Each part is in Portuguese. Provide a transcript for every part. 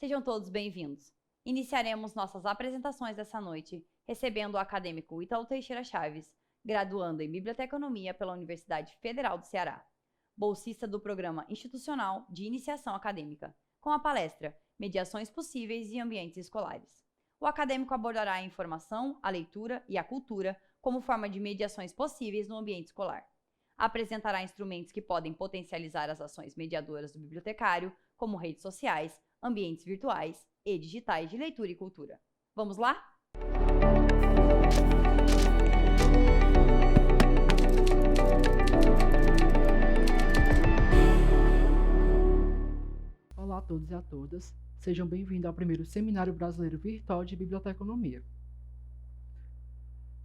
Sejam todos bem-vindos. Iniciaremos nossas apresentações dessa noite recebendo o acadêmico Ítalo Teixeira Chaves, graduando em Biblioteconomia pela Universidade Federal do Ceará, bolsista do Programa Institucional de Iniciação Acadêmica, com a palestra Mediações Possíveis em Ambientes Escolares. O acadêmico abordará a informação, a leitura e a cultura como forma de mediações possíveis no ambiente escolar. Apresentará instrumentos que podem potencializar as ações mediadoras do bibliotecário, como redes sociais, ambientes virtuais e digitais de leitura e cultura. Vamos lá? Olá a todos e a todas, sejam bem-vindos ao primeiro Seminário Brasileiro Virtual de Biblioteconomia.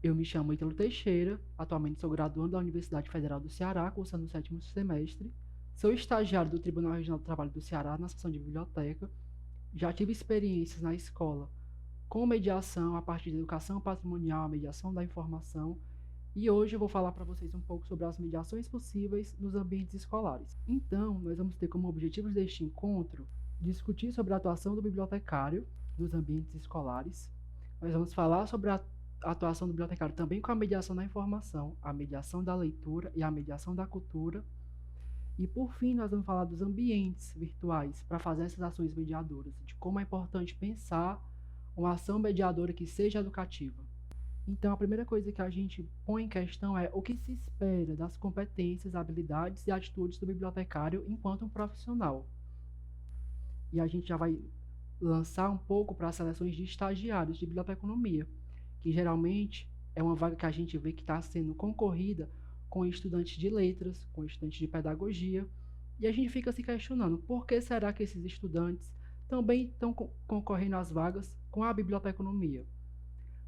Eu me chamo Ítalo Teixeira, atualmente sou graduando da Universidade Federal do Ceará, cursando o 7º semestre, sou estagiário do Tribunal Regional do Trabalho do Ceará na seção de biblioteca, já tive experiências na escola com mediação a partir da educação patrimonial, a mediação da informação, e hoje eu vou falar para vocês um pouco sobre as mediações possíveis nos ambientes escolares. Então, nós vamos ter como objetivos deste encontro discutir sobre a atuação do bibliotecário nos ambientes escolares. Nós vamos falar sobre a atuação do bibliotecário também com a mediação da informação, a mediação da leitura e a mediação da cultura. E, por fim, nós vamos falar dos ambientes virtuais para fazer essas ações mediadoras, de como é importante pensar uma ação mediadora que seja educativa. Então, a primeira coisa que a gente põe em questão é o que se espera das competências, habilidades e atitudes do bibliotecário enquanto um profissional. E a gente já vai lançar um pouco para as seleções de estagiários de biblioteconomia, que geralmente é uma vaga que a gente vê que está sendo concorrida com estudantes de letras, com estudantes de pedagogia, e a gente fica se questionando por que será que esses estudantes também estão concorrendo às vagas com a biblioteconomia?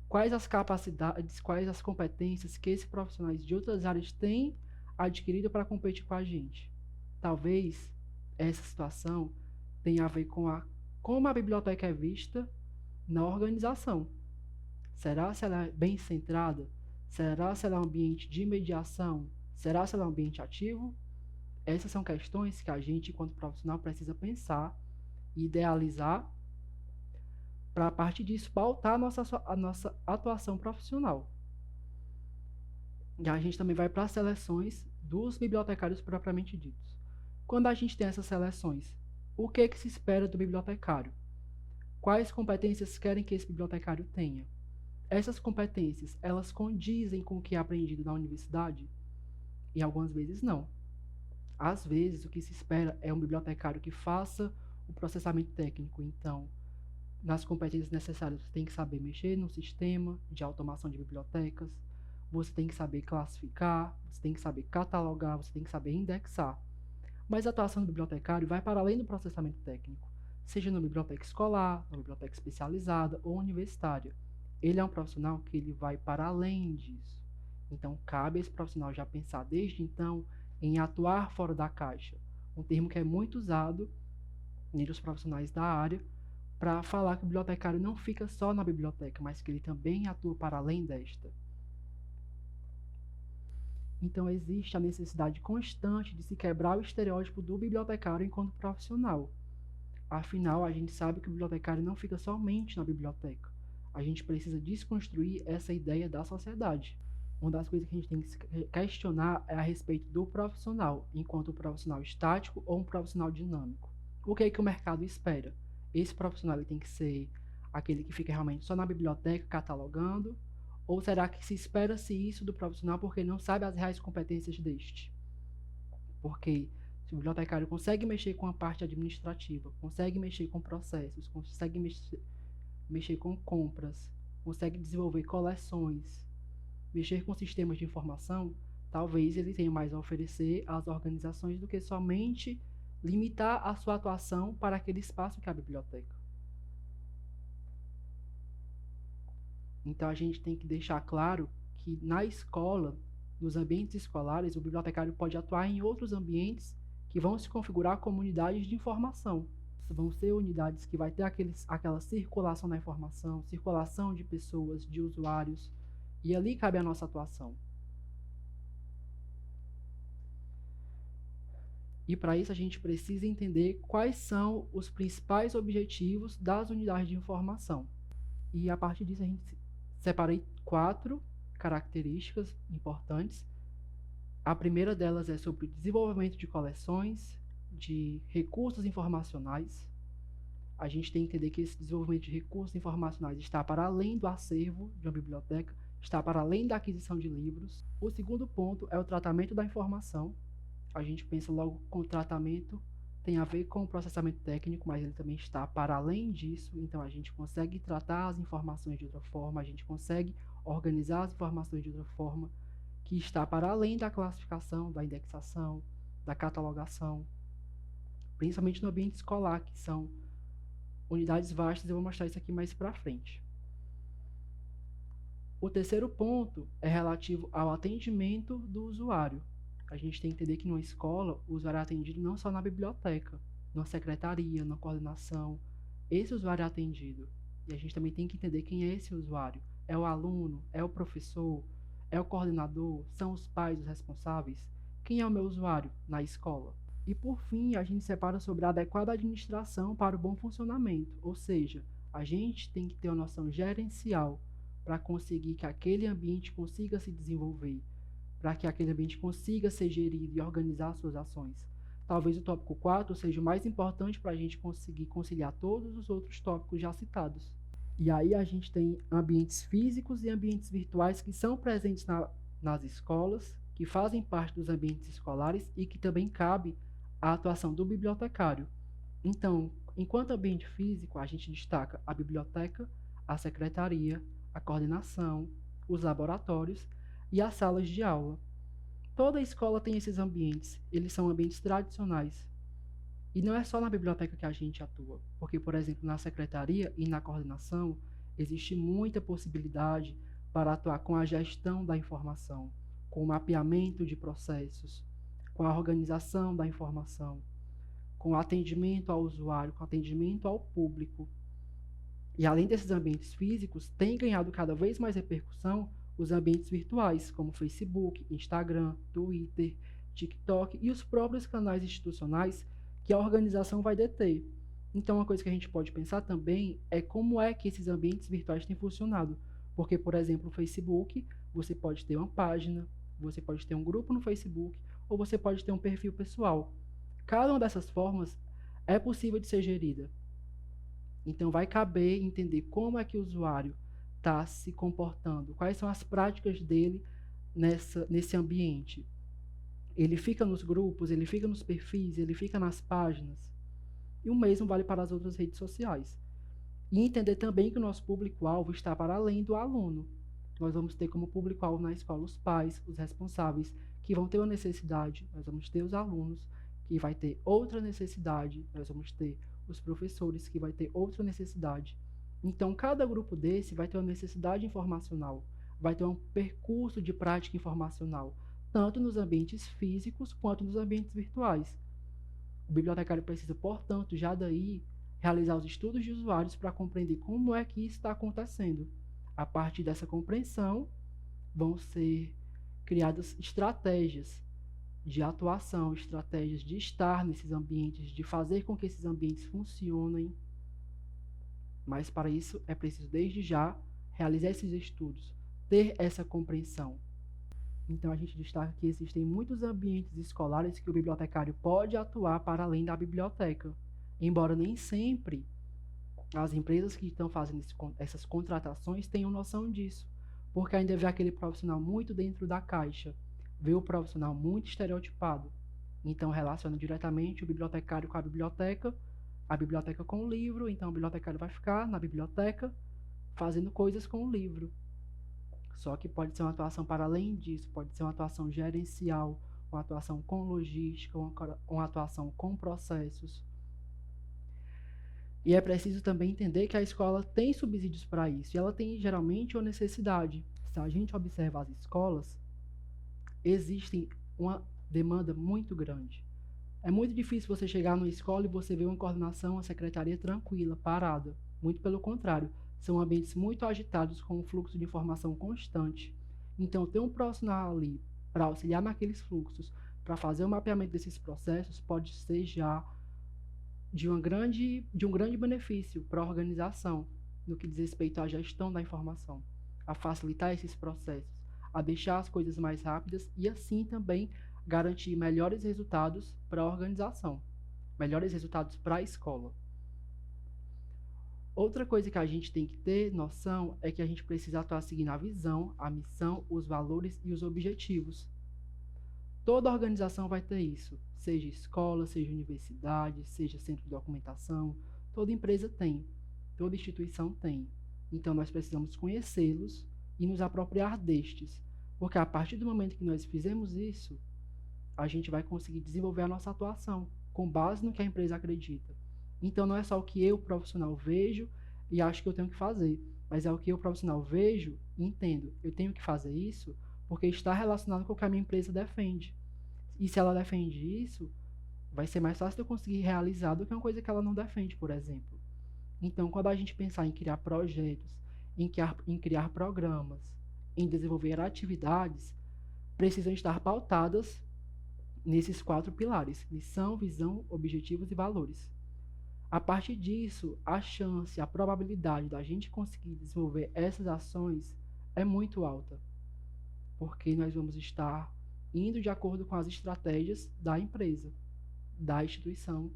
Quais as capacidades, quais as competências que esses profissionais de outras áreas têm adquirido para competir com a gente? Talvez essa situação tenha a ver com como a biblioteca é vista na organização. Será se ela é bem centrada? Será se ela é um ambiente de mediação? Será se ela é um ambiente ativo? Essas são questões que a gente, enquanto profissional, precisa pensar e idealizar para, a partir disso, pautar a nossa atuação profissional. E a gente também vai para as seleções dos bibliotecários propriamente ditos. Quando a gente tem essas seleções, o que se espera do bibliotecário? Quais competências querem que esse bibliotecário tenha? Essas competências, elas condizem com o que é aprendido na universidade? E algumas vezes não. Às vezes, o que se espera é um bibliotecário que faça o processamento técnico. Então, nas competências necessárias, você tem que saber mexer no sistema de automação de bibliotecas, você tem que saber classificar, você tem que saber catalogar, você tem que saber indexar. Mas a atuação do bibliotecário vai para além do processamento técnico, seja na biblioteca escolar, na biblioteca especializada ou universitária. Ele é um profissional que ele vai para além disso. Então, cabe a esse profissional já pensar desde então em atuar fora da caixa, um termo que é muito usado entre os profissionais da área, para falar que o bibliotecário não fica só na biblioteca, mas que ele também atua para além desta. Então, existe a necessidade constante de se quebrar o estereótipo do bibliotecário enquanto profissional. Afinal, a gente sabe que o bibliotecário não fica somente na biblioteca. A gente precisa desconstruir essa ideia da sociedade. Uma das coisas que a gente tem que se questionar é a respeito do profissional, enquanto um profissional estático ou um profissional dinâmico. O que é que o mercado espera? Esse profissional ele tem que ser aquele que fica realmente só na biblioteca catalogando? Ou será que se espera-se isso do profissional porque ele não sabe as reais competências deste? Porque se o bibliotecário consegue mexer com a parte administrativa, consegue mexer com processos, consegue mexer com compras, consegue desenvolver coleções, mexer com sistemas de informação, talvez ele tenha mais a oferecer às organizações do que somente limitar a sua atuação para aquele espaço que é a biblioteca. Então a gente tem que deixar claro que na escola, nos ambientes escolares, o bibliotecário pode atuar em outros ambientes que vão se configurar como unidades de informação. Vão ser unidades que vai ter aquela circulação da informação, circulação de pessoas, de usuários, e ali cabe a nossa atuação. E para isso a gente precisa entender quais são os principais objetivos das unidades de informação. E a partir disso a gente separei 4 características importantes. A primeira delas é sobre o desenvolvimento de coleções, de recursos informacionais. A gente tem que entender que esse desenvolvimento de recursos informacionais está para além do acervo de uma biblioteca, está para além da aquisição de livros. O segundo ponto é o tratamento da informação. A gente pensa logo com o tratamento, tem a ver com o processamento técnico, mas ele também está para além disso, então a gente consegue tratar as informações de outra forma, a gente consegue organizar as informações de outra forma, que está para além da classificação, da indexação, da catalogação, principalmente no ambiente escolar, que são unidades vastas. Eu vou mostrar isso aqui mais para frente. O terceiro ponto é relativo ao atendimento do usuário. A gente tem que entender que numa escola, o usuário é atendido não só na biblioteca, na secretaria, na coordenação. Esse usuário é atendido. E a gente também tem que entender quem é esse usuário. É o aluno? É o professor? É o coordenador? São os pais os responsáveis? Quem é o meu usuário na escola? E por fim, a gente separa sobre a adequada administração para o bom funcionamento. Ou seja, a gente tem que ter uma noção gerencial para conseguir que aquele ambiente consiga se desenvolver, para que aquele ambiente consiga ser gerido e organizar suas ações. Talvez o tópico 4 seja o mais importante para a gente conseguir conciliar todos os outros tópicos já citados. E aí a gente tem ambientes físicos e ambientes virtuais que são presentes nas escolas, que fazem parte dos ambientes escolares e que também cabe a atuação do bibliotecário. Então, enquanto ambiente físico, a gente destaca a biblioteca, a secretaria, a coordenação, os laboratórios e as salas de aula. Toda escola tem esses ambientes, eles são ambientes tradicionais. E não é só na biblioteca que a gente atua, porque, por exemplo, na secretaria e na coordenação, existe muita possibilidade para atuar com a gestão da informação, com o mapeamento de processos, com a organização da informação, com o atendimento ao usuário, com o atendimento ao público. E além desses ambientes físicos, tem ganhado cada vez mais repercussão os ambientes virtuais, como Facebook, Instagram, Twitter, TikTok e os próprios canais institucionais que a organização vai deter. Então, uma coisa que a gente pode pensar também é como é que esses ambientes virtuais têm funcionado. Porque, por exemplo, o Facebook, você pode ter uma página, você pode ter um grupo no Facebook, ou você pode ter um perfil pessoal. Cada uma dessas formas é possível de ser gerida. Então, vai caber entender como é que o usuário está se comportando, quais são as práticas dele nesse ambiente. Ele fica nos grupos, ele fica nos perfis, ele fica nas páginas. E o mesmo vale para as outras redes sociais. E entender também que o nosso público-alvo está para além do aluno. Nós vamos ter como público-alvo na escola os pais, os responsáveis, que vão ter uma necessidade. Nós vamos ter os alunos, que vai ter outra necessidade. Nós vamos ter os professores, que vai ter outra necessidade. Então, cada grupo desse vai ter uma necessidade informacional, vai ter um percurso de prática informacional, tanto nos ambientes físicos quanto nos ambientes virtuais. O bibliotecário precisa, portanto, já daí, realizar os estudos de usuários para compreender como é que isso está acontecendo. A partir dessa compreensão, vão ser criadas estratégias de atuação, estratégias de estar nesses ambientes, de fazer com que esses ambientes funcionem. Mas para isso é preciso, desde já, realizar esses estudos, ter essa compreensão. Então, a gente destaca que existem muitos ambientes escolares que o bibliotecário pode atuar para além da biblioteca, embora nem sempre as empresas que estão fazendo essas contratações tenham noção disso, porque ainda vê aquele profissional muito dentro da caixa, vê o profissional muito estereotipado. Então, relaciona diretamente o bibliotecário com a biblioteca com o livro, então o bibliotecário vai ficar na biblioteca fazendo coisas com o livro. Só que pode ser uma atuação para além disso, pode ser uma atuação gerencial, uma atuação com logística, uma atuação com processos. E é preciso também entender que a escola tem subsídios para isso, e ela tem geralmente uma necessidade. Se a gente observa as escolas, existe uma demanda muito grande. É muito difícil você chegar numa escola e você ver uma coordenação, uma secretaria tranquila, parada. Muito pelo contrário, são ambientes muito agitados com um fluxo de informação constante. Então, ter um profissional ali para auxiliar naqueles fluxos, para fazer o mapeamento desses processos pode ser já de um grande benefício para a organização, no que diz respeito à gestão da informação, a facilitar esses processos, a deixar as coisas mais rápidas e assim também garantir melhores resultados para a organização, melhores resultados para a escola. Outra coisa que a gente tem que ter noção é que a gente precisa atuar seguindo a visão, a missão, os valores e os objetivos. Toda organização vai ter isso, seja escola, seja universidade, seja centro de documentação, toda empresa tem, toda instituição tem. Então nós precisamos conhecê-los e nos apropriar destes, porque a partir do momento que nós fizemos isso, a gente vai conseguir desenvolver a nossa atuação, com base no que a empresa acredita. Então não é só o que eu, profissional, vejo e acho que eu tenho que fazer, mas é o que eu, profissional, vejo e entendo. Eu tenho que fazer isso porque está relacionado com o que a minha empresa defende. E se ela defende isso, vai ser mais fácil de eu conseguir realizar do que uma coisa que ela não defende, por exemplo. Então, quando a gente pensar em criar projetos, em criar programas, em desenvolver atividades, precisam estar pautadas nesses 4 pilares: missão, visão, objetivos e valores. A partir disso, a chance, a probabilidade da gente conseguir desenvolver essas ações é muito alta, porque nós vamos estar indo de acordo com as estratégias da empresa, da instituição,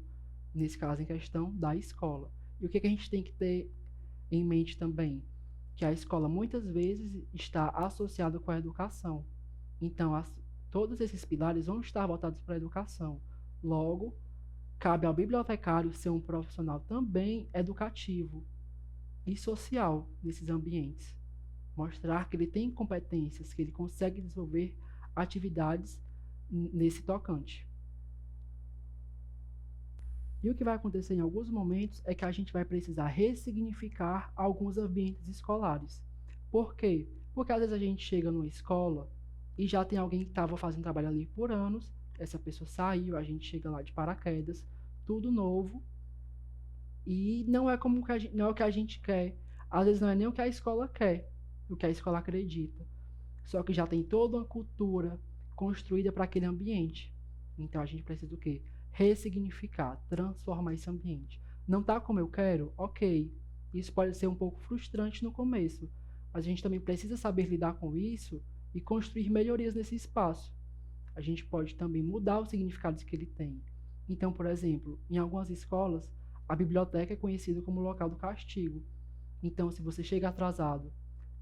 nesse caso em questão, da escola. E o que a gente tem que ter em mente também? Que a escola muitas vezes está associada com a educação. Então, todos esses pilares vão estar voltados para a educação. Logo, cabe ao bibliotecário ser um profissional também educativo e social nesses ambientes. Mostrar que ele tem competências, que ele consegue desenvolver atividades nesse tocante. E o que vai acontecer em alguns momentos é que a gente vai precisar ressignificar alguns ambientes escolares. Por quê? Porque às vezes a gente chega numa escola e já tem alguém que estava fazendo trabalho ali por anos, essa pessoa saiu, a gente chega lá de paraquedas, tudo novo, e não é como que não é o que a gente quer. Às vezes não é nem o que a escola quer, o que a escola acredita. Só que já tem toda uma cultura construída para aquele ambiente. Então a gente precisa do quê? Ressignificar, transformar esse ambiente. Não está como eu quero? Ok. Isso pode ser um pouco frustrante no começo, mas a gente também precisa saber lidar com isso e construir melhorias nesse espaço. A gente pode também mudar os significados que ele tem. Então, por exemplo, em algumas escolas, a biblioteca é conhecida como local do castigo. Então, se você chega atrasado,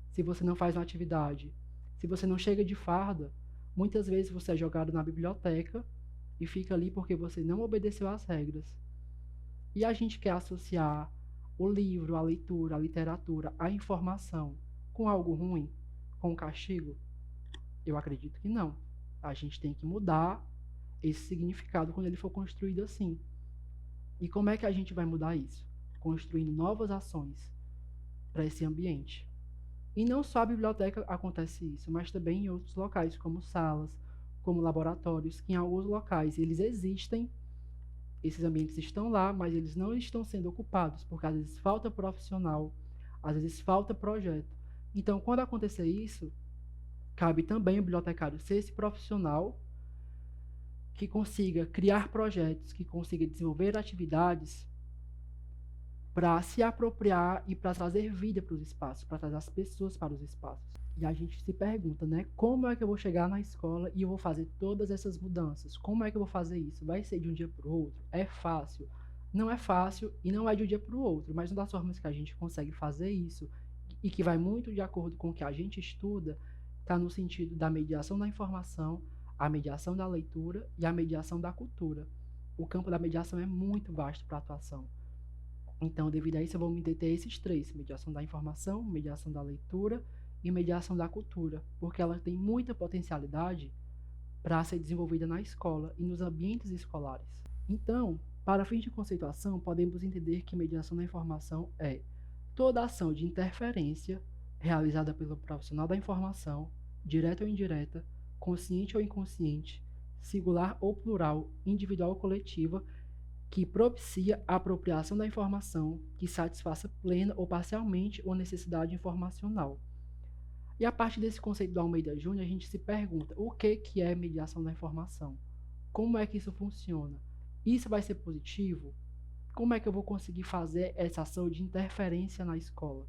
se você não faz uma atividade, se você não chega de farda, muitas vezes você é jogado na biblioteca e fica ali porque você não obedeceu às regras. E a gente quer associar o livro, a leitura, a literatura, a informação com algo ruim, com castigo? Eu acredito que não. A gente tem que mudar esse significado quando ele for construído assim. E como é que a gente vai mudar isso? Construindo novas ações para esse ambiente. E não só a biblioteca acontece isso, mas também em outros locais, como salas, como laboratórios, que em alguns locais eles existem, esses ambientes estão lá, mas eles não estão sendo ocupados, porque às vezes falta profissional, às vezes falta projeto. Então, quando acontecer isso, cabe também o bibliotecário ser esse profissional que consiga criar projetos, que consiga desenvolver atividades para se apropriar e para trazer vida para os espaços, para trazer as pessoas para os espaços. E a gente se pergunta, né? Como é que eu vou chegar na escola e eu vou fazer todas essas mudanças? Como é que eu vou fazer isso? Vai ser de um dia para o outro? É fácil? Não é fácil e não é de um dia para o outro, mas uma das formas que a gente consegue fazer isso e que vai muito de acordo com o que a gente estuda está no sentido da mediação da informação, a mediação da leitura e a mediação da cultura. O campo da mediação é muito vasto para a atuação. Então, devido a isso, eu vou me deter a esses 3: mediação da informação, mediação da leitura e mediação da cultura, porque ela tem muita potencialidade para ser desenvolvida na escola e nos ambientes escolares. Então, para fins de conceituação, podemos entender que mediação da informação é toda ação de interferência realizada pelo profissional da informação, direta ou indireta, consciente ou inconsciente, singular ou plural, individual ou coletiva, que propicia a apropriação da informação que satisfaça plena ou parcialmente uma necessidade informacional. E a partir desse conceito do Almeida Júnior, a gente se pergunta o que é mediação da informação? Como é que isso funciona? Isso vai ser positivo? Como é que eu vou conseguir fazer essa ação de interferência na escola?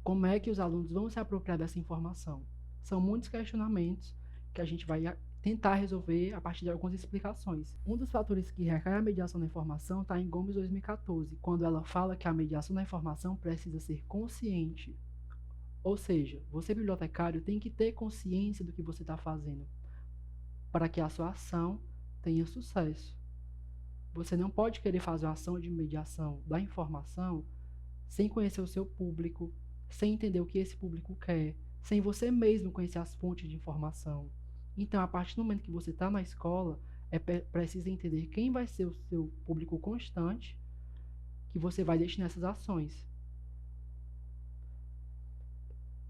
Como é que os alunos vão se apropriar dessa informação? São muitos questionamentos que a gente vai tentar resolver a partir de algumas explicações. Um dos fatores que recai a mediação da informação está em Gomes 2014, quando ela fala que a mediação da informação precisa ser consciente. Ou seja, você bibliotecário tem que ter consciência do que você está fazendo para que a sua ação tenha sucesso. Você não pode querer fazer uma ação de mediação da informação sem conhecer o seu público, sem entender o que esse público quer, sem você mesmo conhecer as fontes de informação. Então, a partir do momento que você está na escola, é preciso entender quem vai ser o seu público constante que você vai destinar essas ações.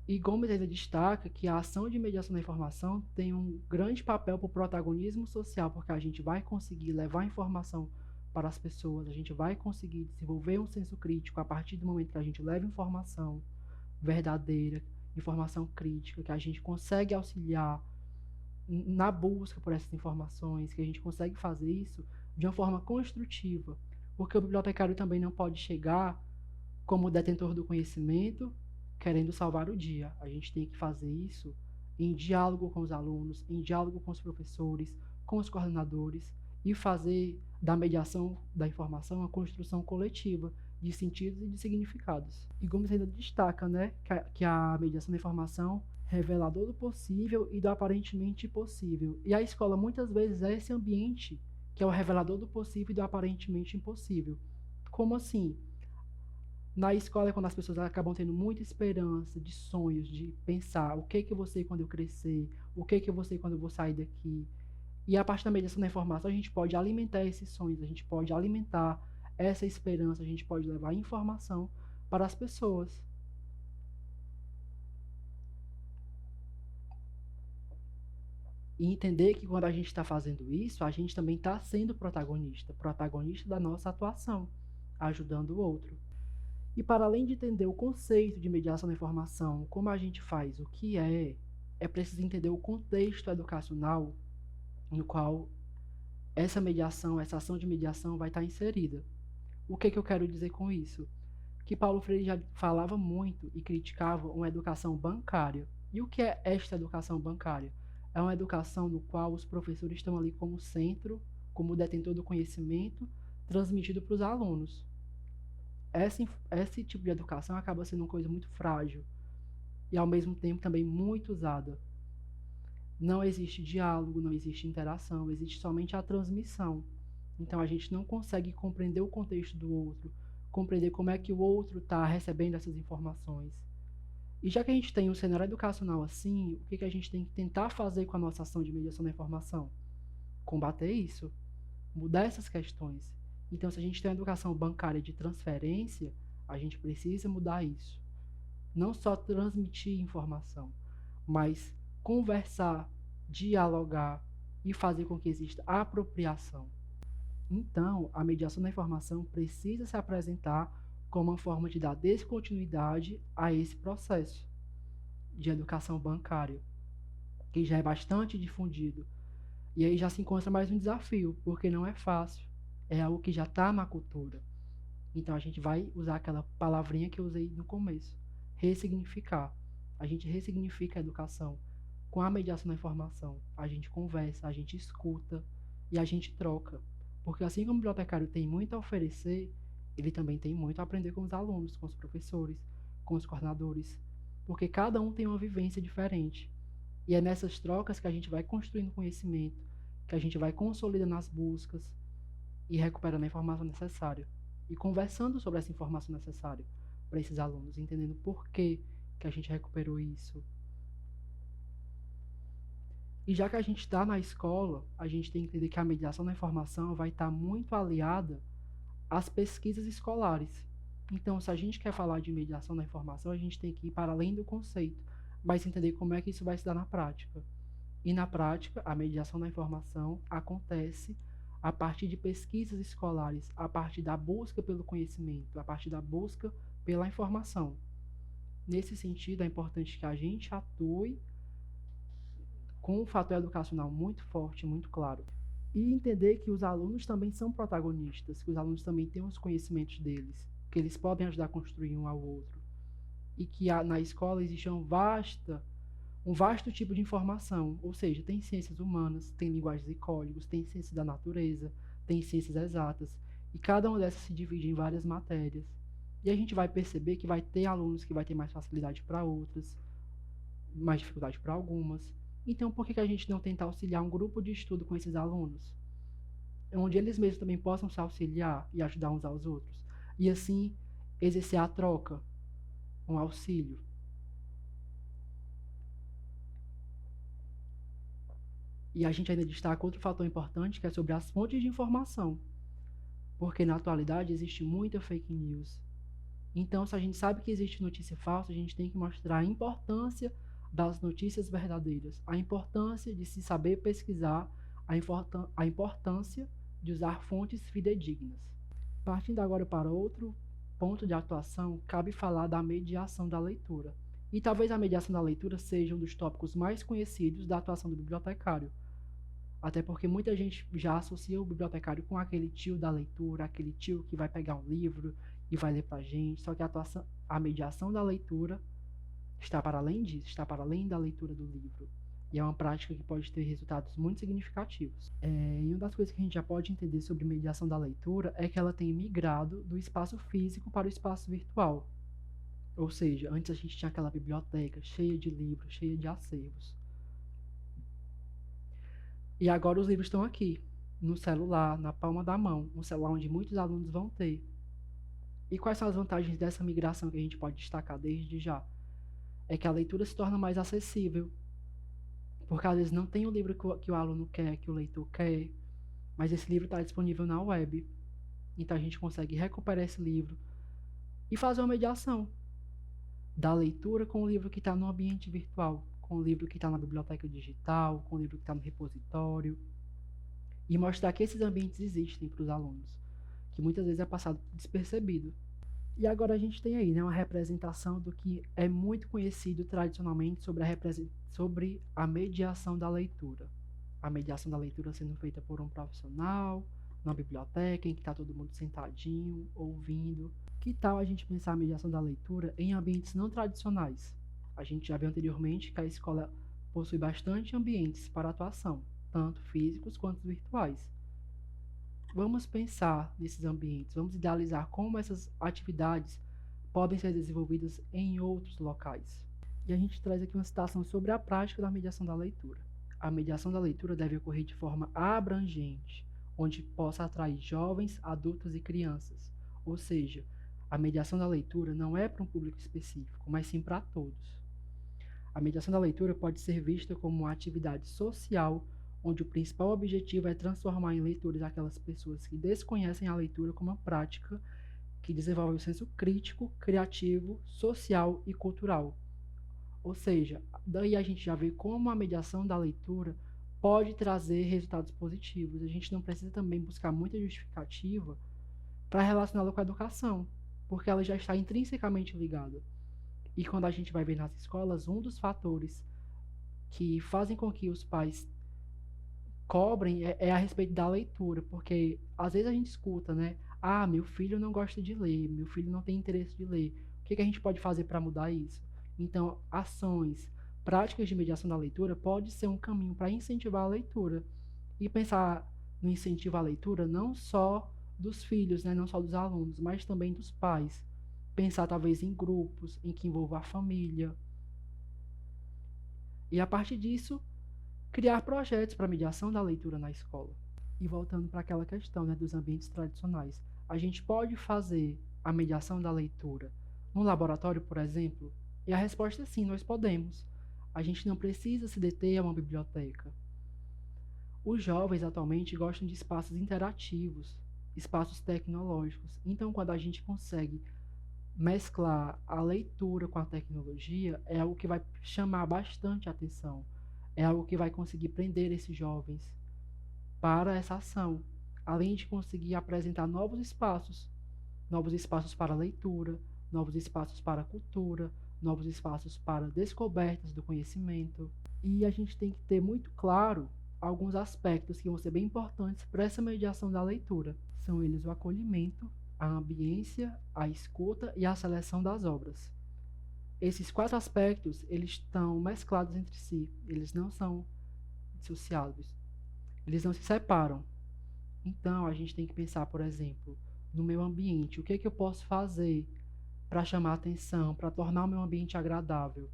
E Gomes ainda destaca que a ação de mediação da informação tem um grande papel para o protagonismo social, porque a gente vai conseguir levar informação para as pessoas, a gente vai conseguir desenvolver um senso crítico a partir do momento que a gente leva informação verdadeira, informação crítica, que a gente consegue auxiliar na busca por essas informações, que a gente consegue fazer isso de uma forma construtiva, porque o bibliotecário também não pode chegar como detentor do conhecimento, querendo salvar o dia. A gente tem que fazer isso em diálogo com os alunos, em diálogo com os professores, com os coordenadores e fazer da mediação da informação uma construção coletiva de sentidos e de significados. E Gomes ainda destaca, né, que a mediação da informação é revelador do possível e do aparentemente impossível. E a escola muitas vezes é esse ambiente que é o revelador do possível e do aparentemente impossível. Como assim? Na escola é quando as pessoas acabam tendo muita esperança, de sonhos, de pensar o que eu vou ser quando eu crescer, o que eu vou ser quando eu vou sair daqui. E a partir da mediação da informação, a gente pode alimentar esses sonhos, a gente pode alimentar essa esperança, a gente pode levar informação para as pessoas. E entender que quando a gente está fazendo isso, a gente também está sendo protagonista, protagonista da nossa atuação, ajudando o outro. E para além de entender o conceito de mediação da informação, como a gente faz, o que é preciso entender o contexto educacional no qual essa mediação, essa ação de mediação vai estar inserida. O que eu quero dizer com isso? Que Paulo Freire já falava muito e criticava uma educação bancária. E o que é esta educação bancária? É uma educação no qual os professores estão ali como centro, como detentor do conhecimento, transmitido para os alunos. Esse tipo de educação acaba sendo uma coisa muito frágil e, ao mesmo tempo, também muito usada. Não existe diálogo, não existe interação, existe somente a transmissão. Então, a gente não consegue compreender o contexto do outro, compreender como é que o outro está recebendo essas informações. E já que a gente tem um cenário educacional assim, o que a gente tem que tentar fazer com a nossa ação de mediação da informação? Combater isso, mudar essas questões. Então, se a gente tem uma educação bancária de transferência, a gente precisa mudar isso. Não só transmitir informação, mas conversar, dialogar e fazer com que exista apropriação. Então, a mediação da informação precisa se apresentar como uma forma de dar descontinuidade a esse processo de educação bancária, que já é bastante difundido. E aí já se encontra mais um desafio, porque não é fácil. É algo que já está na cultura. Então a gente vai usar aquela palavrinha que eu usei no começo, ressignificar. A gente ressignifica a educação com a mediação da informação. A gente conversa, a gente escuta e a gente troca. Porque assim como o bibliotecário tem muito a oferecer, ele também tem muito a aprender com os alunos, com os professores, com os coordenadores. Porque cada um tem uma vivência diferente. E é nessas trocas que a gente vai construindo conhecimento, que a gente vai consolidando as buscas e recuperando a informação necessária. E conversando sobre essa informação necessária para esses alunos, entendendo por que a gente recuperou isso. E já que a gente está na escola, a gente tem que entender que a mediação da informação vai estar muito aliada às pesquisas escolares. Então, se a gente quer falar de mediação da informação, a gente tem que ir para além do conceito, mas entender como é que isso vai se dar na prática. E na prática, a mediação da informação acontece a partir de pesquisas escolares, a partir da busca pelo conhecimento, a partir da busca pela informação. Nesse sentido, é importante que a gente atue com um fator educacional muito forte, muito claro. E entender que os alunos também são protagonistas, que os alunos também têm os conhecimentos deles, que eles podem ajudar a construir um ao outro. E que na escola existe um vasto tipo de informação, ou seja, tem ciências humanas, tem linguagens e códigos, tem ciências da natureza, tem ciências exatas, e cada uma dessas se divide em várias matérias. E a gente vai perceber que vai ter alunos que vai ter mais facilidade para outras, mais dificuldade para algumas. Então, por que a gente não tentar auxiliar um grupo de estudo com esses alunos? Onde eles mesmos também possam se auxiliar e ajudar uns aos outros. E assim, exercer a troca, um auxílio. E a gente ainda destaca outro fator importante, que é sobre as fontes de informação. Porque na atualidade existe muita fake news. Então, se a gente sabe que existe notícia falsa, a gente tem que mostrar a importância das notícias verdadeiras, a importância de se saber pesquisar, a importância de usar fontes fidedignas. Partindo agora para outro ponto de atuação, cabe falar da mediação da leitura. E talvez a mediação da leitura seja um dos tópicos mais conhecidos da atuação do bibliotecário. Até porque muita gente já associa o bibliotecário com aquele tio da leitura, aquele tio que vai pegar um livro e vai ler pra gente. Só que a mediação da leitura está para além disso, está para além da leitura do livro. E é uma prática que pode ter resultados muito significativos. E uma das coisas que a gente já pode entender sobre mediação da leitura é que ela tem migrado do espaço físico para o espaço virtual. Ou seja, antes a gente tinha aquela biblioteca cheia de livros, cheia de acervos. E agora os livros estão aqui, no celular, na palma da mão, um celular onde muitos alunos vão ter. E quais são as vantagens dessa migração que a gente pode destacar desde já? É que a leitura se torna mais acessível, porque às vezes não tem o livro que o aluno quer, que o leitor quer, mas esse livro está disponível na web. Então a gente consegue recuperar esse livro e fazer uma mediação da leitura com o livro que está no ambiente virtual, com o livro que está na biblioteca digital, com o livro que está no repositório, e mostrar que esses ambientes existem para os alunos, que muitas vezes é passado despercebido. E agora a gente tem aí, né, uma representação do que é muito conhecido tradicionalmente sobre a mediação da leitura. A mediação da leitura sendo feita por um profissional, na biblioteca, em que está todo mundo sentadinho, ouvindo. Que tal a gente pensar a mediação da leitura em ambientes não tradicionais? A gente já viu anteriormente que a escola possui bastante ambientes para atuação, tanto físicos quanto virtuais. Vamos pensar nesses ambientes, vamos idealizar como essas atividades podem ser desenvolvidas em outros locais. E a gente traz aqui uma citação sobre a prática da mediação da leitura. A mediação da leitura deve ocorrer de forma abrangente, onde possa atrair jovens, adultos e crianças. Ou seja, a mediação da leitura não é para um público específico, mas sim para todos. A mediação da leitura pode ser vista como uma atividade social, onde o principal objetivo é transformar em leitores aquelas pessoas que desconhecem a leitura como uma prática que desenvolve o senso crítico, criativo, social e cultural. Ou seja, daí a gente já vê como a mediação da leitura pode trazer resultados positivos. A gente não precisa também buscar muita justificativa para relacioná-la com a educação, porque ela já está intrinsecamente ligada. E quando a gente vai ver nas escolas, um dos fatores que fazem com que os pais cobrem é a respeito da leitura, porque às vezes a gente escuta, né? Ah, meu filho não gosta de ler, meu filho não tem interesse de ler. O que a gente pode fazer para mudar isso? Então, ações, práticas de mediação da leitura pode ser um caminho para incentivar a leitura. E pensar no incentivo à leitura não só dos filhos, né? Não só dos alunos, mas também dos pais. Pensar talvez em grupos em que envolva a família. E a partir disso, criar projetos para mediação da leitura na escola. E voltando para aquela questão, né, dos ambientes tradicionais, a gente pode fazer a mediação da leitura no laboratório, por exemplo? E a resposta é sim, nós podemos. A gente não precisa se deter a uma biblioteca. Os jovens atualmente gostam de espaços interativos, espaços tecnológicos. Então, quando a gente consegue mesclar a leitura com a tecnologia, é algo que vai chamar bastante atenção. É algo que vai conseguir prender esses jovens para essa ação, além de conseguir apresentar novos espaços para a leitura, novos espaços para a cultura, novos espaços para descobertas do conhecimento. E a gente tem que ter muito claro alguns aspectos que vão ser bem importantes para essa mediação da leitura. São eles o acolhimento, a ambiência, a escuta e a seleção das obras. Esses 4 aspectos, eles estão mesclados entre si, eles não são dissociados, eles não se separam. Então, a gente tem que pensar, por exemplo, no meu ambiente, o que eu posso fazer para chamar atenção, para tornar o meu ambiente agradável?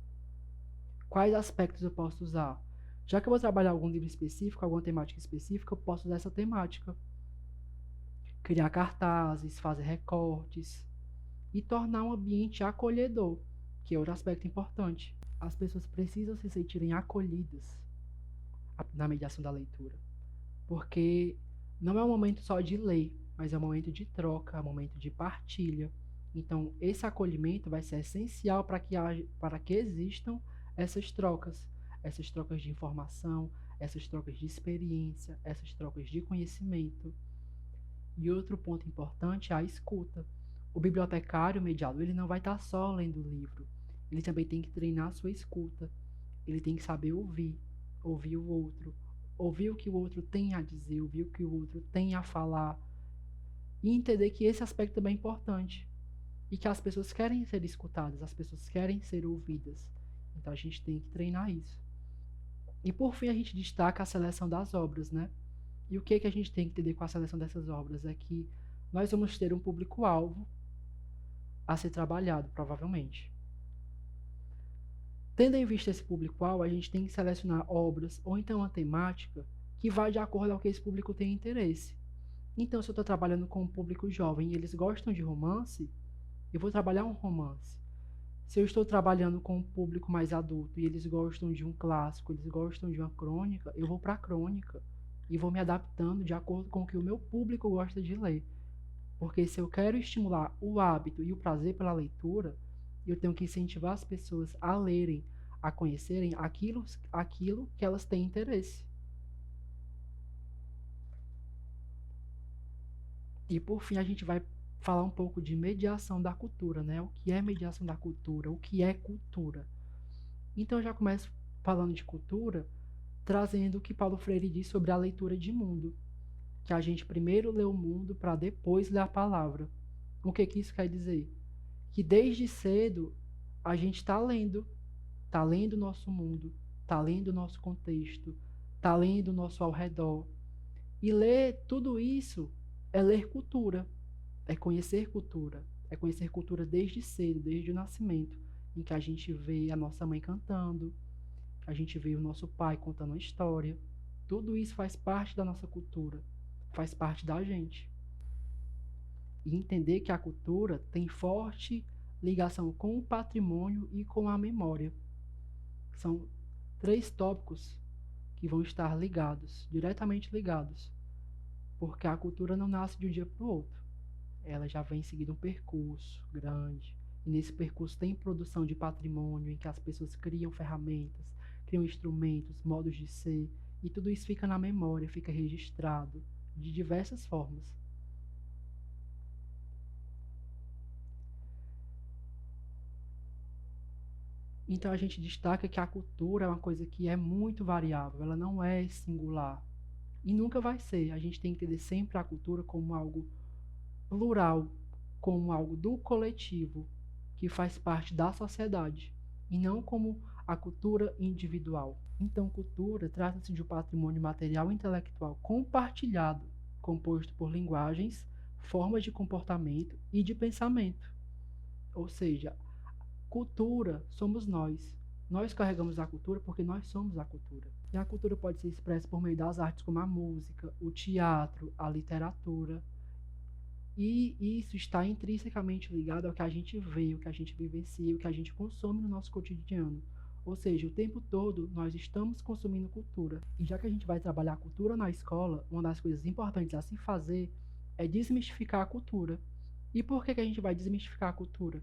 Quais aspectos eu posso usar? Já que eu vou trabalhar algum livro específico, alguma temática específica, eu posso usar essa temática. Criar cartazes, fazer recortes e tornar um ambiente acolhedor, que é outro aspecto importante. As pessoas precisam se sentirem acolhidas na mediação da leitura, porque não é um momento só de ler, mas é um momento de troca, é um momento de partilha. Então, esse acolhimento vai ser essencial para que existam essas trocas de informação, essas trocas de experiência, essas trocas de conhecimento. E outro ponto importante é a escuta. O bibliotecário, o mediador, ele não vai estar só lendo o livro. Ele também tem que treinar a sua escuta. Ele tem que saber ouvir o outro, ouvir o que o outro tem a dizer, ouvir o que o outro tem a falar. E entender que esse aspecto também é importante. E que as pessoas querem ser escutadas, as pessoas querem ser ouvidas. Então a gente tem que treinar isso. E por fim a gente destaca a seleção das obras, né? E o que a gente tem que entender com a seleção dessas obras é que nós vamos ter um público-alvo a ser trabalhado, provavelmente. Tendo em vista esse público-alvo, a gente tem que selecionar obras ou então uma temática que vá de acordo ao que esse público tem interesse. Então, se eu estou trabalhando com um público jovem e eles gostam de romance, eu vou trabalhar um romance. Se eu estou trabalhando com um público mais adulto e eles gostam de um clássico, eles gostam de uma crônica, eu vou para a crônica e vou me adaptando de acordo com o que o meu público gosta de ler. Porque se eu quero estimular o hábito e o prazer pela leitura, eu tenho que incentivar as pessoas a lerem, a conhecerem aquilo que elas têm interesse. E por fim, a gente vai falar um pouco de mediação da cultura, né? O que é mediação da cultura? O que é cultura? Então, eu já começo falando de cultura, trazendo o que Paulo Freire diz sobre a leitura de mundo, que a gente primeiro lê o mundo para depois ler a palavra. O que isso quer dizer? Que desde cedo a gente está lendo o nosso mundo, está lendo o nosso contexto, está lendo o nosso ao redor. E ler tudo isso é ler cultura, é conhecer cultura desde cedo, desde o nascimento, em que a gente vê a nossa mãe cantando, a gente vê o nosso pai contando uma história. Tudo isso faz parte da nossa cultura, faz parte da gente. E entender que a cultura tem forte ligação com o patrimônio e com a memória. São 3 tópicos que vão estar ligados, diretamente ligados, porque a cultura não nasce de um dia para o outro. Ela já vem seguindo um percurso grande, e nesse percurso tem produção de patrimônio, em que as pessoas criam ferramentas, criam instrumentos, modos de ser, e tudo isso fica na memória, fica registrado de diversas formas. Então a gente destaca que a cultura é uma coisa que é muito variável, ela não é singular. E nunca vai ser. A gente tem que entender sempre a cultura como algo plural, como algo do coletivo, que faz parte da sociedade, e não como a cultura individual. Então, cultura trata-se de um patrimônio material e intelectual compartilhado, composto por linguagens, formas de comportamento e de pensamento. Ou seja, cultura somos nós. Nós carregamos a cultura porque nós somos a cultura. E a cultura pode ser expressa por meio das artes como a música, o teatro, a literatura. E isso está intrinsecamente ligado ao que a gente vê, o que a gente vivencia, o que a gente consome no nosso cotidiano. Ou seja, o tempo todo nós estamos consumindo cultura. E já que a gente vai trabalhar a cultura na escola, uma das coisas importantes a se fazer é desmistificar a cultura. E por que a gente vai desmistificar a cultura?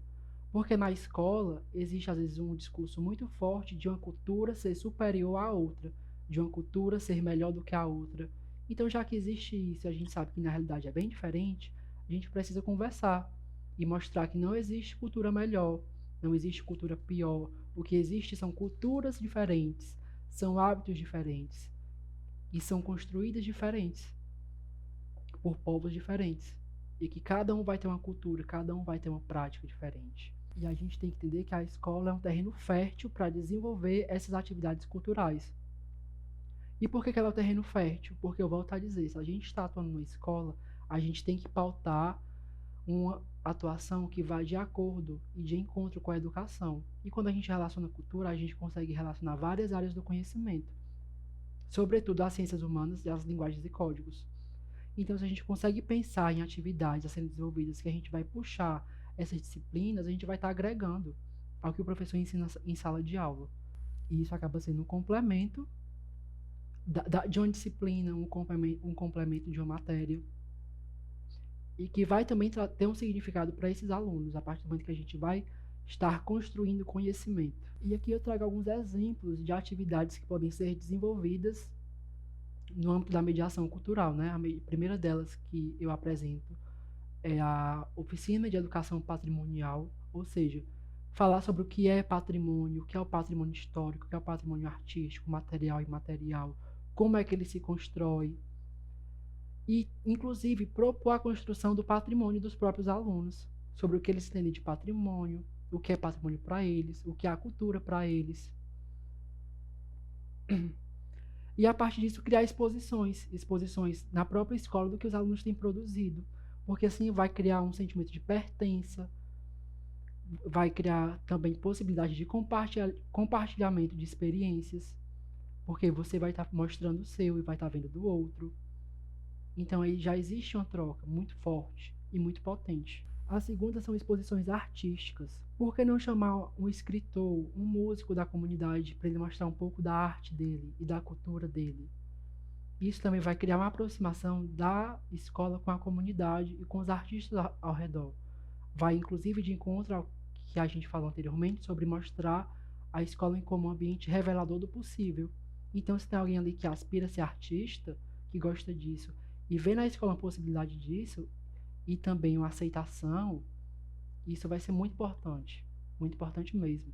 Porque na escola existe às vezes um discurso muito forte de uma cultura ser superior à outra, de uma cultura ser melhor do que a outra. Então, já que existe isso e a gente sabe que na realidade é bem diferente, a gente precisa conversar e mostrar que não existe cultura melhor, Não existe cultura pior. O que existe são culturas diferentes, são hábitos diferentes e são construídas diferentes por povos diferentes. E que cada um vai ter uma cultura, cada um vai ter uma prática diferente. E a gente tem que entender que a escola é um terreno fértil para desenvolver essas atividades culturais. E por que ela é um terreno fértil? Porque eu volto a dizer, se a gente está atuando numa escola, a gente tem que pautar uma atuação que vai de acordo e de encontro com a educação. E quando a gente relaciona cultura, a gente consegue relacionar várias áreas do conhecimento, sobretudo as ciências humanas e as linguagens e códigos. Então, se a gente consegue pensar em atividades a serem desenvolvidas que a gente vai puxar essas disciplinas, a gente vai estar agregando ao que o professor ensina em sala de aula. E isso acaba sendo um complemento de uma disciplina, um complemento de uma matéria, e que vai também ter um significado para esses alunos, a partir do momento que a gente vai estar construindo conhecimento. E aqui eu trago alguns exemplos de atividades que podem ser desenvolvidas no âmbito da mediação cultural, né? A primeira delas que eu apresento é a oficina de educação patrimonial, ou seja, falar sobre o que é patrimônio, o que é o patrimônio histórico, o que é o patrimônio artístico, material e imaterial, como é que ele se constrói, e, inclusive, propor a construção do patrimônio dos próprios alunos, sobre o que eles entendem de patrimônio, o que é patrimônio para eles, o que é a cultura para eles. E, a partir disso, criar exposições na própria escola do que os alunos têm produzido, porque assim vai criar um sentimento de pertença, vai criar também possibilidade de compartilhamento de experiências, porque você vai estar mostrando o seu e vai estar vendo do outro. Então aí já existe uma troca muito forte e muito potente. A segunda são exposições artísticas. Por que não chamar um escritor, um músico da comunidade para ele mostrar um pouco da arte dele e da cultura dele? Isso também vai criar uma aproximação da escola com a comunidade e com os artistas ao redor. Vai inclusive de encontro ao que a gente falou anteriormente sobre mostrar a escola como um ambiente revelador do possível. Então, se tem alguém ali que aspira a ser artista, que gosta disso, e vê na escola a possibilidade disso, e também uma aceitação, isso vai ser muito importante mesmo.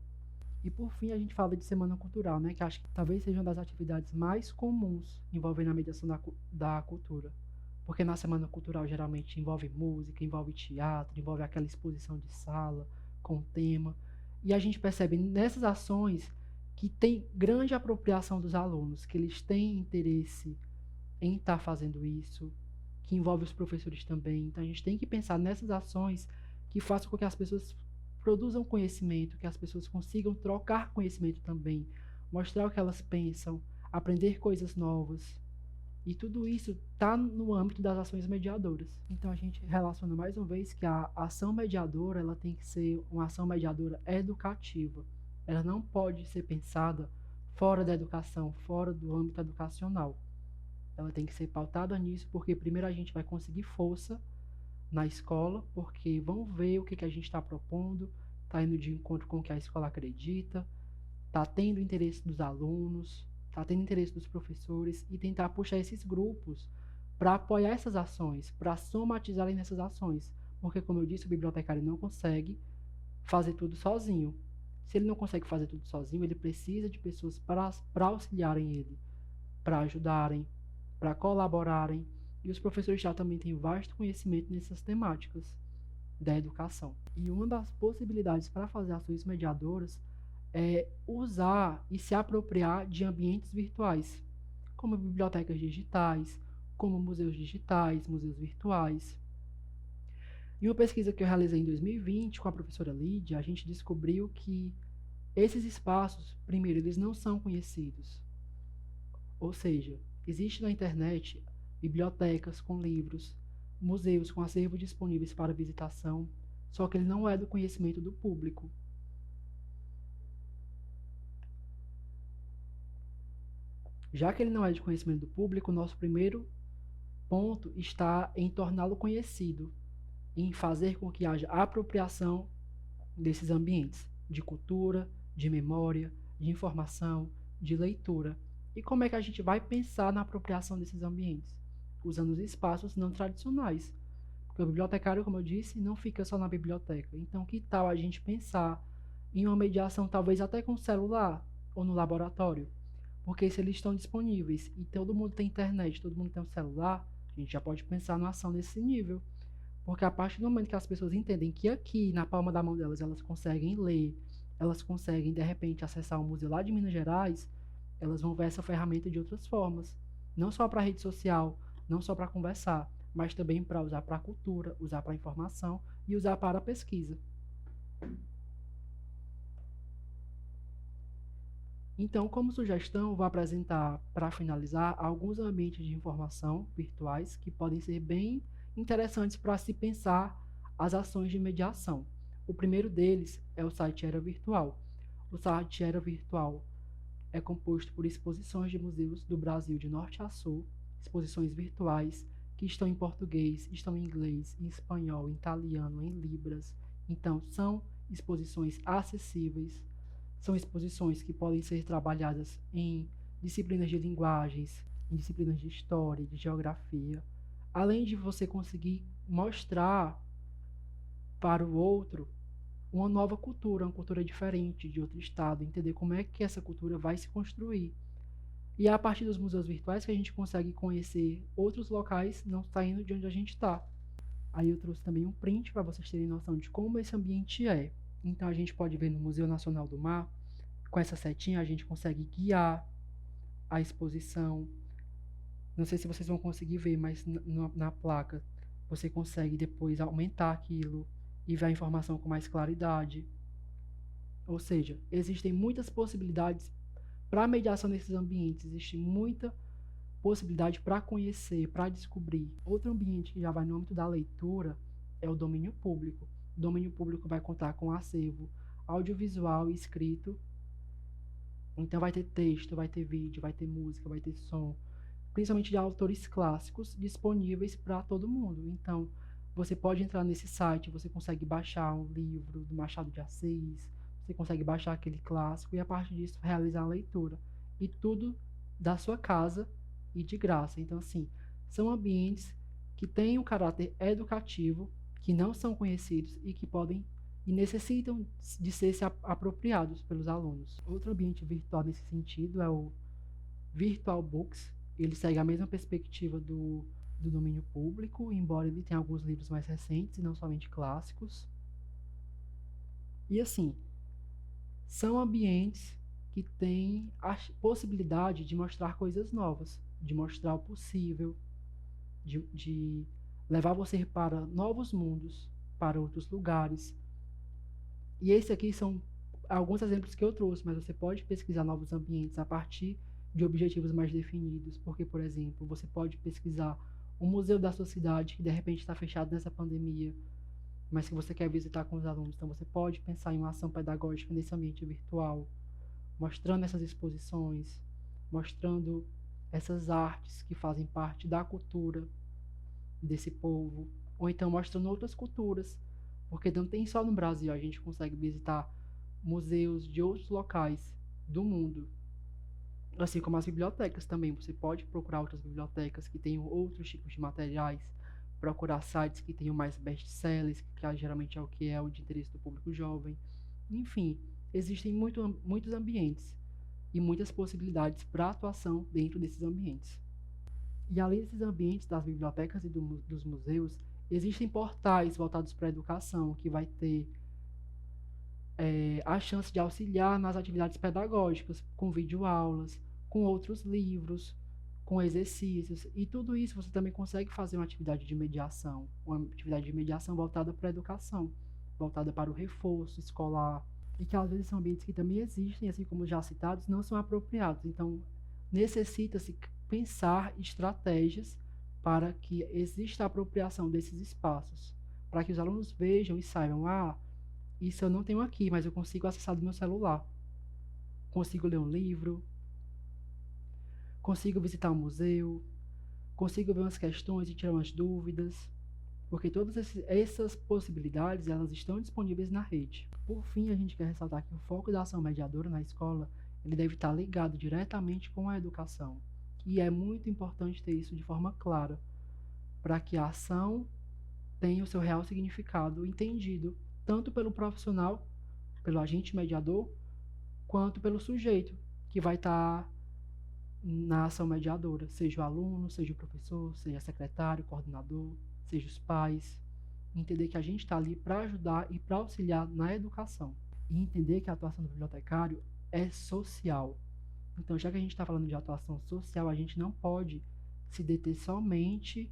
E por fim, a gente fala de semana cultural, né, que acho que talvez seja uma das atividades mais comuns envolvendo a mediação da cultura. Porque na semana cultural geralmente envolve música, envolve teatro, envolve aquela exposição de sala com tema. E a gente percebe nessas ações que tem grande apropriação dos alunos, que eles têm interesse em estar fazendo isso, que envolve os professores também. Então a gente tem que pensar nessas ações que façam com que as pessoas produzam conhecimento, que as pessoas consigam trocar conhecimento também, mostrar o que elas pensam, aprender coisas novas. E tudo isso está no âmbito das ações mediadoras. Então a gente relaciona mais uma vez que a ação mediadora ela tem que ser uma ação mediadora educativa. Ela não pode ser pensada fora da educação, fora do âmbito educacional. Ela tem que ser pautada nisso, porque primeiro a gente vai conseguir força na escola, porque vão ver o que a gente está propondo, está indo de encontro com o que a escola acredita, está tendo interesse dos alunos, está tendo interesse dos professores, e tentar puxar esses grupos para apoiar essas ações, para somatizarem nessas ações. Porque, como eu disse, o bibliotecário não consegue fazer tudo sozinho. Se ele não consegue fazer tudo sozinho, ele precisa de pessoas para auxiliarem ele, para ajudarem, para colaborarem. E os professores já também têm vasto conhecimento nessas temáticas da educação. E uma das possibilidades para fazer ações mediadoras é usar e se apropriar de ambientes virtuais, como bibliotecas digitais, como museus digitais, museus virtuais. Em uma pesquisa que eu realizei em 2020 com a professora Lídia, a gente descobriu que esses espaços, primeiro, eles não são conhecidos. Ou seja, existe na internet bibliotecas com livros, museus com acervos disponíveis para visitação, só que ele não é do conhecimento do público. Já que ele não é de conhecimento do público, nosso primeiro ponto está em torná-lo conhecido, em fazer com que haja apropriação desses ambientes de cultura, de memória, de informação, de leitura. E como é que a gente vai pensar na apropriação desses ambientes? Usando os espaços não tradicionais. Porque o bibliotecário, como eu disse, não fica só na biblioteca. Então, que tal a gente pensar em uma mediação talvez até com celular ou no laboratório. Porque se eles estão disponíveis e todo mundo tem internet, todo mundo tem um celular, a gente já pode pensar numa ação nesse nível. Porque a partir do momento que as pessoas entendem que aqui, na palma da mão delas, elas conseguem ler, elas conseguem, de repente, acessar um museu lá de Minas Gerais, elas vão ver essa ferramenta de outras formas. Não só para rede social, não só para conversar, mas também para usar para a cultura, usar para a informação e usar para a pesquisa. Então, como sugestão, vou apresentar, para finalizar, alguns ambientes de informação virtuais que podem ser bem interessantes para se pensar as ações de mediação. O primeiro deles é o site Era Virtual. O site Era Virtual é composto por exposições de museus do Brasil de norte a sul, exposições virtuais que estão em português, estão em inglês, em espanhol, em italiano, em libras. Então, são exposições acessíveis, são exposições que podem ser trabalhadas em disciplinas de linguagens, em disciplinas de história, de geografia, além de você conseguir mostrar para o outro uma nova cultura, uma cultura diferente de outro estado, entender como é que essa cultura vai se construir. E é a partir dos museus virtuais que a gente consegue conhecer outros locais não saindo de onde a gente está. Aí eu trouxe também um print para vocês terem noção de como esse ambiente é. Então a gente pode ver no Museu Nacional do Mar, com essa setinha a gente consegue guiar a exposição. Não sei se vocês vão conseguir ver, mas na placa você consegue depois aumentar aquilo e ver a informação com mais claridade. Ou seja, existem muitas possibilidades para a mediação nesses ambientes, existe muita possibilidade para conhecer, para descobrir. Outro ambiente que já vai no âmbito da leitura é o domínio público. O domínio público vai contar com acervo audiovisual e escrito. Então vai ter texto, vai ter vídeo, vai ter música, vai ter som, principalmente de autores clássicos disponíveis para todo mundo. Então, você pode entrar nesse site, você consegue baixar um livro do Machado de Assis, você consegue baixar aquele clássico e a partir disso realizar a leitura. E tudo da sua casa e de graça. Então, assim, são ambientes que têm um caráter educativo, que não são conhecidos e que podem e necessitam de ser apropriados pelos alunos. Outro ambiente virtual nesse sentido é o Virtual Books. Ele segue a mesma perspectiva do domínio público, embora ele tenha alguns livros mais recentes e não somente clássicos. E assim, são ambientes que têm a possibilidade de mostrar coisas novas, de mostrar o possível, de levar você para novos mundos, para outros lugares. E esses aqui são alguns exemplos que eu trouxe, mas você pode pesquisar novos ambientes a partir de objetivos mais definidos, porque, por exemplo, você pode pesquisar um museu da sua cidade que de repente está fechado nessa pandemia, mas que você quer visitar com os alunos. Então, você pode pensar em uma ação pedagógica nesse ambiente virtual, mostrando essas exposições, mostrando essas artes que fazem parte da cultura desse povo, ou então mostrando outras culturas, porque não tem só no Brasil, a gente consegue visitar museus de outros locais do mundo, assim como as bibliotecas também. Você pode procurar outras bibliotecas que tenham outros tipos de materiais, procurar sites que tenham mais best-sellers, que geralmente é o de interesse do público jovem. Enfim, existem muitos ambientes e muitas possibilidades para atuação dentro desses ambientes. E além desses ambientes das bibliotecas e dos museus, existem portais voltados para a educação, que vai ter a chance de auxiliar nas atividades pedagógicas, com videoaulas, com outros livros, com exercícios. E tudo isso você também consegue fazer uma atividade de mediação voltada para a educação, voltada para o reforço escolar, e que às vezes são ambientes que também existem, assim como já citados, não são apropriados. Então, necessita-se pensar estratégias para que exista a apropriação desses espaços, para que os alunos vejam e saibam, isso eu não tenho aqui, mas eu consigo acessar do meu celular. Consigo ler um livro, consigo visitar um museu, consigo ver umas questões e tirar umas dúvidas, porque todas essas possibilidades, elas estão disponíveis na rede. Por fim, a gente quer ressaltar que o foco da ação mediadora na escola, ele deve estar ligado diretamente com a educação. E é muito importante ter isso de forma clara, para que a ação tenha o seu real significado entendido, tanto pelo profissional pelo agente mediador, quanto pelo sujeito que vai estar na ação mediadora, seja o aluno, seja o professor, seja secretário, coordenador, seja os pais. Entender que a gente está ali para ajudar e para auxiliar na educação. E entender que a atuação do bibliotecário é social. Então, já que a gente está falando de atuação social, a gente não pode se deter somente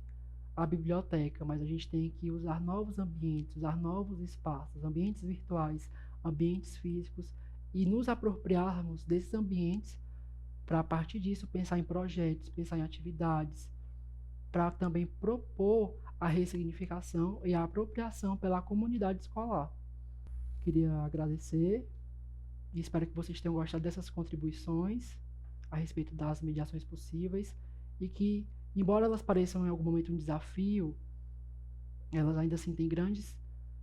à biblioteca, mas a gente tem que usar novos ambientes, usar novos espaços, ambientes virtuais, ambientes físicos, e nos apropriarmos desses ambientes para, a partir disso, pensar em projetos, pensar em atividades, para também propor a ressignificação e a apropriação pela comunidade escolar. Queria agradecer e espero que vocês tenham gostado dessas contribuições a respeito das mediações possíveis e que, embora elas pareçam em algum momento um desafio, elas ainda assim têm grandes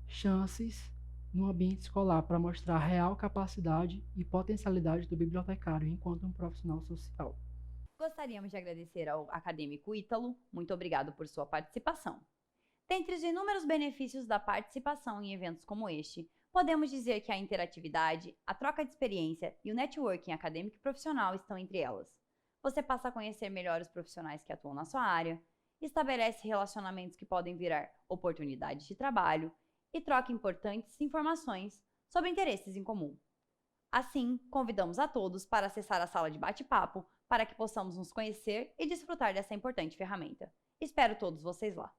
chances no ambiente escolar para mostrar a real capacidade e potencialidade do bibliotecário enquanto um profissional social. Gostaríamos de agradecer ao acadêmico Ítalo. Muito obrigado por sua participação. Dentre os inúmeros benefícios da participação em eventos como este, podemos dizer que a interatividade, a troca de experiência e o networking acadêmico e profissional estão entre elas. Você passa a conhecer melhor os profissionais que atuam na sua área, estabelece relacionamentos que podem virar oportunidades de trabalho e troca importantes informações sobre interesses em comum. Assim, convidamos a todos para acessar a sala de bate-papo para que possamos nos conhecer e desfrutar dessa importante ferramenta. Espero todos vocês lá!